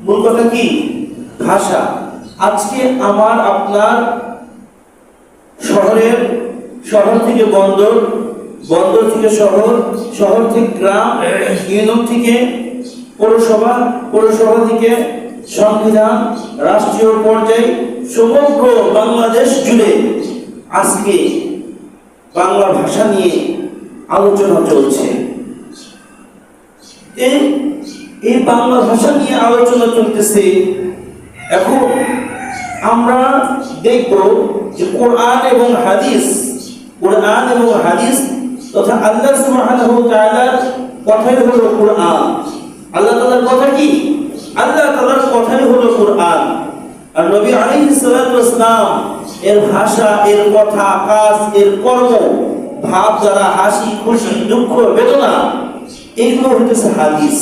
মূল কথা কি? ভাষা। আজকে আমার আপনার শহর থেকে বন্দর, বন্দর থেকে শহর, শহর থেকে গ্রাম, ইউনিয়ন থেকে পৌরসভা, পৌরসভা থেকে সংবিধান, রাষ্ট্রীয় পর্যায়ে সমগ্র বাংলাদেশ জুড়ে আজকে বাংলা ভাষা নিয়ে আলোচনা চলছে। এই বাংলা ভাষা নিয়ে আলোচনা চলতেছে। এখন আমরা দেখব যে কোরআন এবং হাদিস তথা আল্লাহ সুবহানাহু ওয়া তাআলার কথাই হলো কোরআন। আল্লাহ তাআলার কথা কি? আল্লাহ তাআলার কথাই হলো কোরআন। আর নবী আলাইহিস সালাতু ওয়াস সালাম এর ভাষা, এর কথা, কাজ, এর কর্ম, ভাব দ্বারা হাসি, খুশি, দুঃখ, বেদনা, এইগুলো হচ্ছে হাদিস।